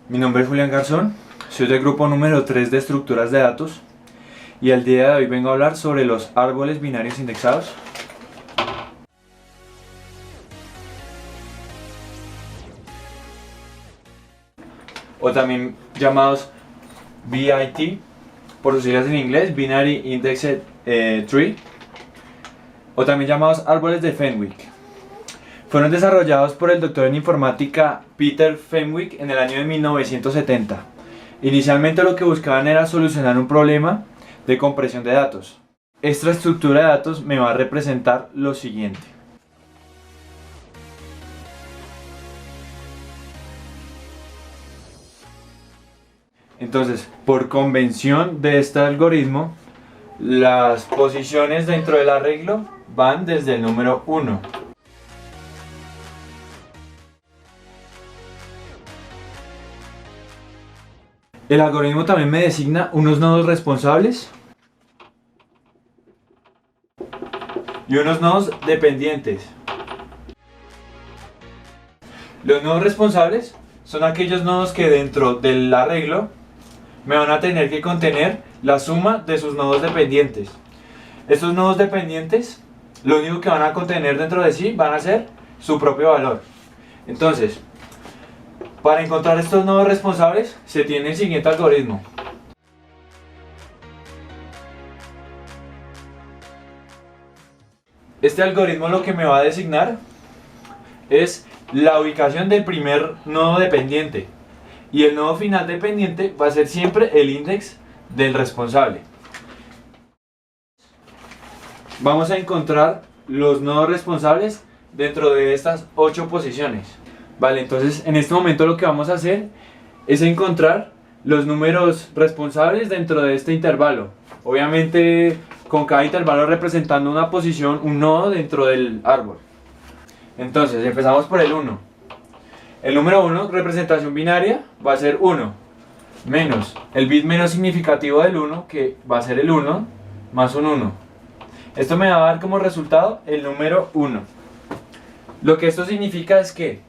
Mi nombre es Julián Garzón, soy del grupo número 3 de estructuras de datos y el día de hoy vengo a hablar sobre los árboles binarios indexados. O también llamados BIT, por sus siglas en inglés, Binary Indexed Tree, o también llamados árboles de Fenwick. Fueron desarrollados por el doctor en informática Peter Fenwick en el año de 1970. Inicialmente lo que buscaban era solucionar un problema de compresión de datos. Esta estructura de datos me va a representar lo siguiente. Entonces, por convención de este algoritmo, las posiciones dentro del arreglo van desde el número 1. El algoritmo también me designa unos nodos responsables y unos nodos dependientes. Los nodos responsables son aquellos nodos que dentro del arreglo me van a tener que contener la suma de sus nodos dependientes. Estos nodos dependientes, lo único que van a contener dentro de sí van a ser su propio valor. Entonces, para encontrar estos nodos responsables se tiene el siguiente algoritmo. Este algoritmo lo que me va a designar es la ubicación del primer nodo dependiente y el nodo final dependiente va a ser siempre el índice del responsable. Vamos a encontrar los nodos responsables dentro de estas 8 posiciones. Vale, entonces en este momento lo que vamos a hacer es encontrar los números responsables dentro de este intervalo. Obviamente con cada intervalo representando una posición, un nodo dentro del árbol. Entonces empezamos por el 1. El número 1, representación binaria, va a ser 1 menos el bit menos significativo del 1, que va a ser el 1, más un 1. Esto me va a dar como resultado el número 1. Lo que esto significa es que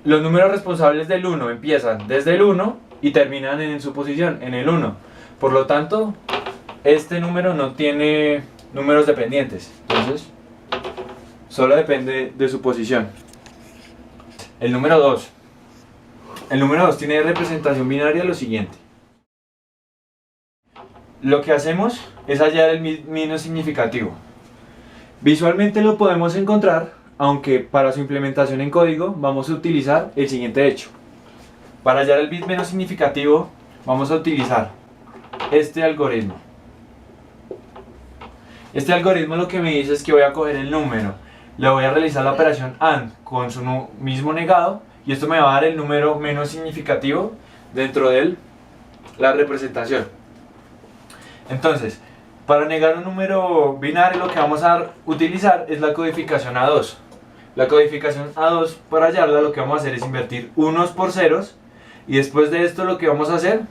los números responsables del 1 empiezan desde el 1 y terminan en su posición, en el 1. Por lo tanto, este número no tiene números dependientes. Entonces, solo depende de su posición. El número 2. El número 2 tiene representación binaria lo siguiente. Lo que hacemos es hallar el bit menos significativo. Visualmente lo podemos encontrar, aunque para su implementación en código vamos a utilizar el siguiente hecho. Para hallar el bit menos significativo vamos a utilizar este algoritmo. Este algoritmo lo que me dice es que voy a coger el número, le voy a realizar la operación AND con su mismo negado y esto me va a dar el número menos significativo dentro de la representación. Entonces, para negar un número binario lo que vamos a utilizar es la codificación A2. La codificación A2, para hallarla, lo que vamos a hacer es invertir unos por ceros y después de esto lo que vamos a hacer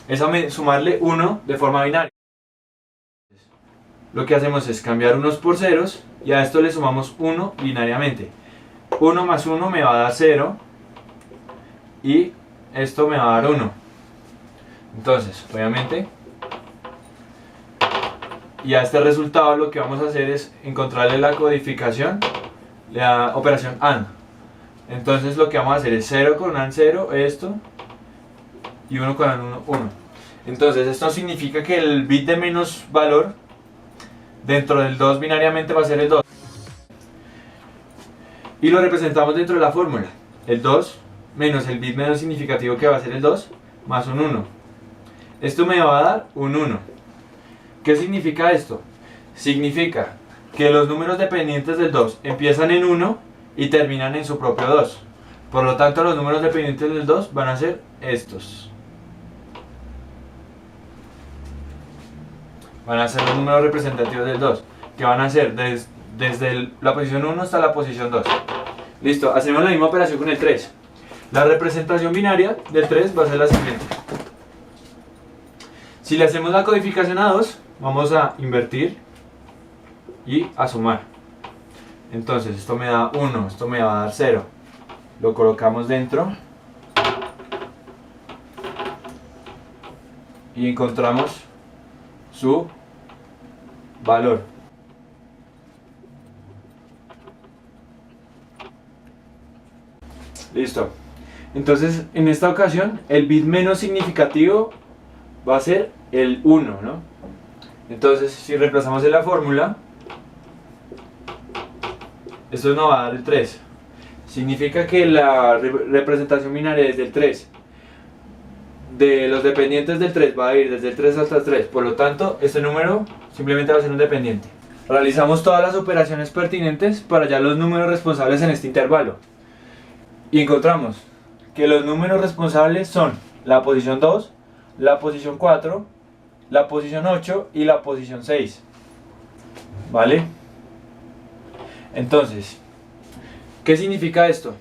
es sumarle 1 de forma binaria. Lo que hacemos es cambiar unos por ceros y a esto le sumamos 1 binariamente. 1 más 1 me va a dar 0 y esto me va a dar 1. Entonces, obviamente, y a este resultado lo que vamos a hacer es encontrarle la codificación, la operación AND. Entonces lo que vamos a hacer es 0 con AND 0, esto, y 1 con AND 1, 1. Entonces esto significa que el bit de menos valor dentro del 2 binariamente va a ser el 2. Y lo representamos dentro de la fórmula. El 2 menos el bit menos significativo, que va a ser el 2, más un 1. Esto me va a dar un 1. ¿Qué significa esto? Significa que los números dependientes del 2 empiezan en 1 y terminan en su propio 2. Por lo tanto, los números dependientes del 2 van a ser estos. Van a ser los números representativos del 2, que van a ser desde la posición 1 hasta la posición 2. Listo, hacemos la misma operación con el 3. La representación binaria del 3 va a ser la siguiente. Si le hacemos la codificación a 2, vamos a invertir y a sumar. Entonces esto me da 1, esto me va a dar 0. Lo colocamos dentro y encontramos su valor. Listo. Entonces, en esta ocasión, el bit menos significativo va a ser el 1, ¿no? Entonces, si reemplazamos en la fórmula, esto nos va a dar el 3. Significa que la representación binaria es del 3. De los dependientes del 3 va a ir desde el 3 hasta el 3. Por lo tanto, este número simplemente va a ser un dependiente. Realizamos todas las operaciones pertinentes para hallar los números responsables en este intervalo. Y encontramos que los números responsables son la posición 2, la posición 4, la posición 8 y la posición 6. ¿Vale? Entonces, ¿qué significa esto?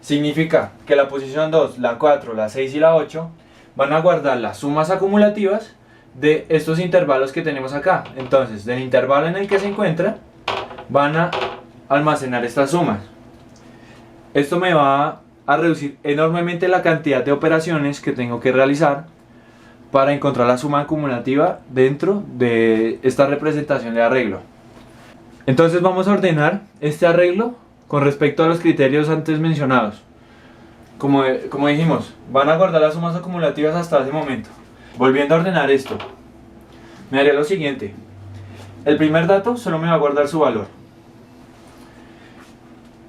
Significa que la posición 2, la 4, la 6 y la 8 van a guardar las sumas acumulativas de estos intervalos que tenemos acá. Entonces, del intervalo en el que se encuentra, van a almacenar estas sumas. Esto me va a reducir enormemente la cantidad de operaciones que tengo que realizar para encontrar la suma acumulativa dentro de esta representación de arreglo. Entonces vamos a ordenar este arreglo con respecto a los criterios antes mencionados. Como dijimos, van a guardar las sumas acumulativas hasta ese momento. Volviendo a ordenar esto, me haría lo siguiente. El primer dato solo me va a guardar su valor.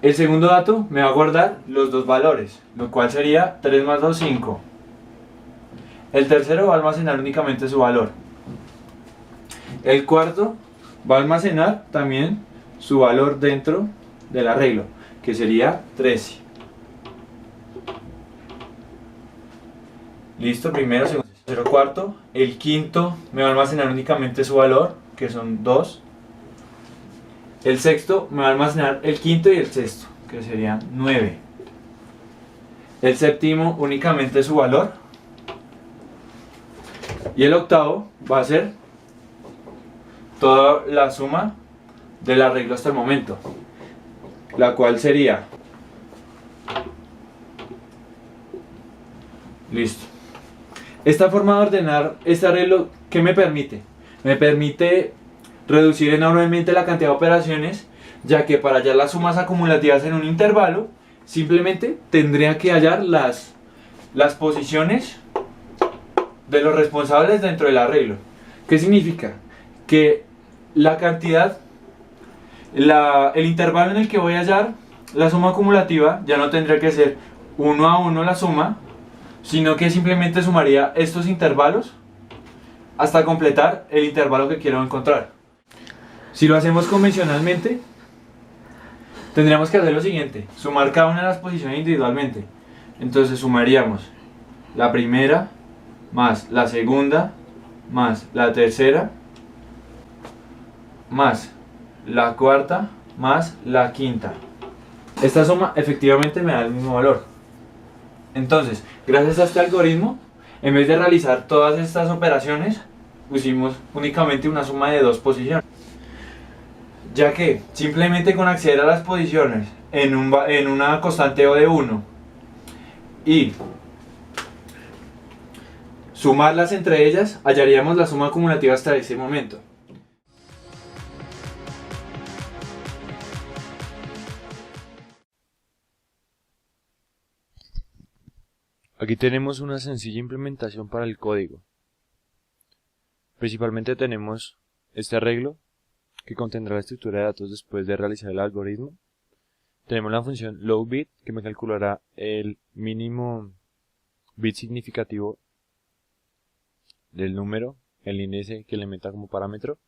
El segundo dato me va a guardar los dos valores, lo cual sería 3 más 2, 5. El tercero va a almacenar únicamente su valor. El cuarto va a almacenar también su valor dentro del arreglo, que sería 13. Listo, primero, segundo, tercero, cuarto. El quinto me va a almacenar únicamente su valor, que son 2. El sexto me va a almacenar el quinto y el sexto, que serían 9. El séptimo únicamente su valor. Y el octavo va a ser toda la suma del arreglo hasta el momento, la cual sería... Listo. Esta forma de ordenar este arreglo, ¿qué me permite? Me permite reducir enormemente la cantidad de operaciones, ya que para hallar las sumas acumulativas en un intervalo, simplemente tendría que hallar las posiciones de los responsables dentro del arreglo. ¿Qué significa? Que la cantidad, el intervalo en el que voy a hallar la suma acumulativa ya no tendría que ser 1 a 1 la suma, sino que simplemente sumaría estos intervalos hasta completar el intervalo que quiero encontrar. Si lo hacemos convencionalmente, tendríamos que hacer lo siguiente: sumar cada una de las posiciones individualmente. Entonces sumaríamos la primera más la segunda más la tercera más la cuarta más la quinta. Esta suma efectivamente me da el mismo valor. Entonces, gracias a este algoritmo, en vez de realizar todas estas operaciones, pusimos únicamente una suma de 2 posiciones, ya que simplemente con acceder a las posiciones en una constante O de 1 y sumarlas entre ellas, hallaríamos la suma acumulativa hasta ese momento. Aquí tenemos una sencilla implementación para el código. Principalmente tenemos este arreglo que contendrá la estructura de datos después de realizar el algoritmo. Tenemos la función lowBit que me calculará el mínimo bit significativo del número, el índice que le meta como parámetro.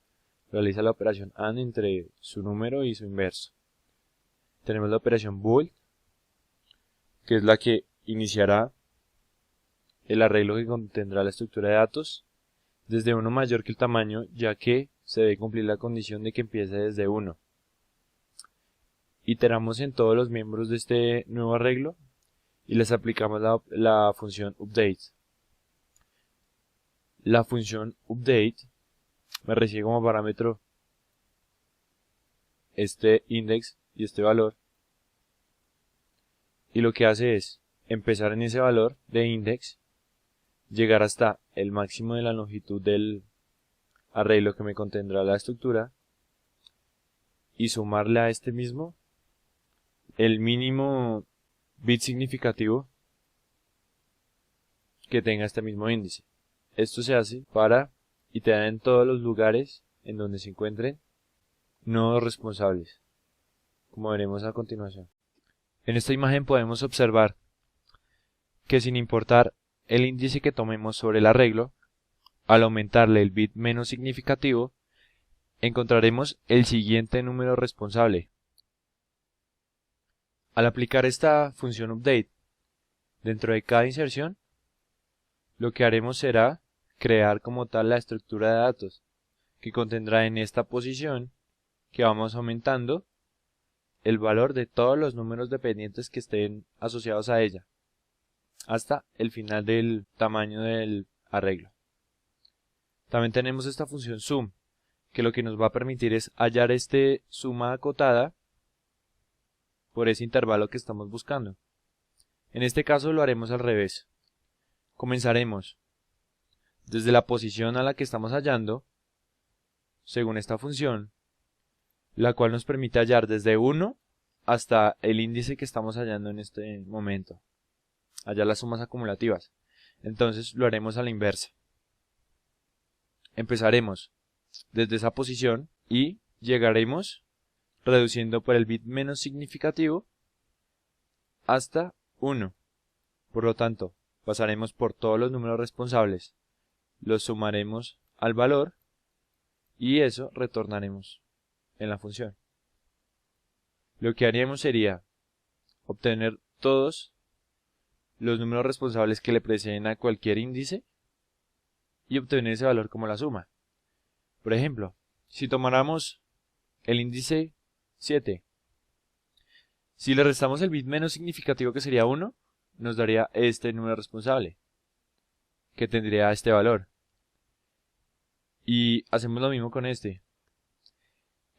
Realiza la operación AND entre su número y su inverso. Tenemos la operación bool, que es la que iniciará el arreglo que contendrá la estructura de datos desde 1 mayor que el tamaño, ya que se debe cumplir la condición de que empiece desde 1. Iteramos en todos los miembros de este nuevo arreglo y les aplicamos la función update. La función update me recibe como parámetro este index y este valor, y lo que hace es empezar en ese valor de index, llegar hasta el máximo de la longitud del arreglo que me contendrá la estructura y sumarle a este mismo el mínimo bit significativo que tenga este mismo índice. Esto se hace para iterar en todos los lugares en donde se encuentren nodos responsables, como veremos a continuación. En esta imagen podemos observar que sin importar el índice que tomemos sobre el arreglo, al aumentarle el bit menos significativo, encontraremos el siguiente número responsable. Al aplicar esta función update dentro de cada inserción, lo que haremos será crear como tal la estructura de datos, que contendrá en esta posición que vamos aumentando el valor de todos los números dependientes que estén asociados a ella, hasta el final del tamaño del arreglo. También tenemos esta función sum, que lo que nos va a permitir es hallar este suma acotada por ese intervalo que estamos buscando. En este caso lo haremos al revés. Comenzaremos desde la posición a la que estamos hallando, según esta función, la cual nos permite hallar desde 1 hasta el índice que estamos hallando en este momento, hallar las sumas acumulativas. Entonces lo haremos a la inversa. Empezaremos desde esa posición y llegaremos reduciendo por el bit menos significativo hasta 1. Por lo tanto, pasaremos por todos los números responsables, los sumaremos al valor y eso retornaremos en la función. Lo que haríamos sería obtener todos los números responsables que le preceden a cualquier índice y obtener ese valor como la suma. Por ejemplo, si tomáramos el índice 7, si le restamos el bit menos significativo, que sería 1, nos daría este número responsable, que tendría este valor. Y hacemos lo mismo con este.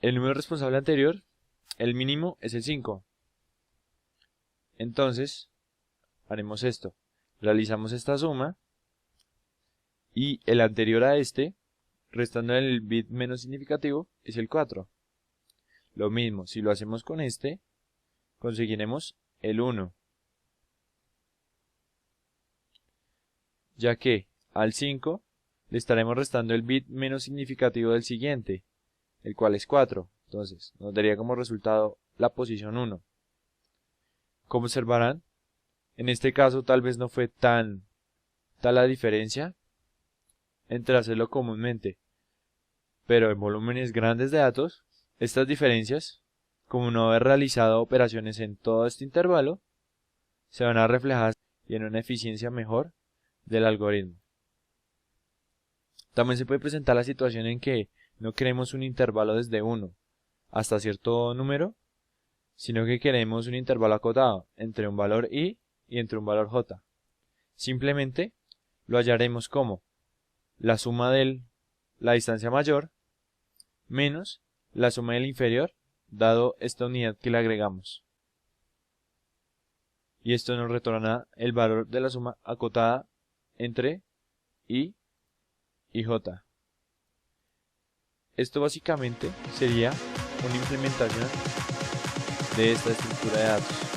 El número responsable anterior, el mínimo, es el 5. Entonces, haremos esto. Realizamos esta suma y el anterior a este, restando el bit menos significativo, es el 4. Lo mismo, si lo hacemos con este, conseguiremos el 1. Ya que al 5 le estaremos restando el bit menos significativo del siguiente, el cual es 4. Entonces, nos daría como resultado la posición 1. Como observarán, en este caso tal vez no fue tal la diferencia entre hacerlo comúnmente, pero en volúmenes grandes de datos, estas diferencias, como no haber realizado operaciones en todo este intervalo, se van a reflejar y en una eficiencia mejor del algoritmo. También se puede presentar la situación en que no queremos un intervalo desde 1 hasta cierto número, sino que queremos un intervalo acotado entre un valor i y entre un valor j. Simplemente lo hallaremos como la suma de la distancia mayor menos la suma del inferior, dado esta unidad que le agregamos. Y esto nos retorna el valor de la suma acotada entre i y j. Esto básicamente sería una implementación de esta estructura de datos.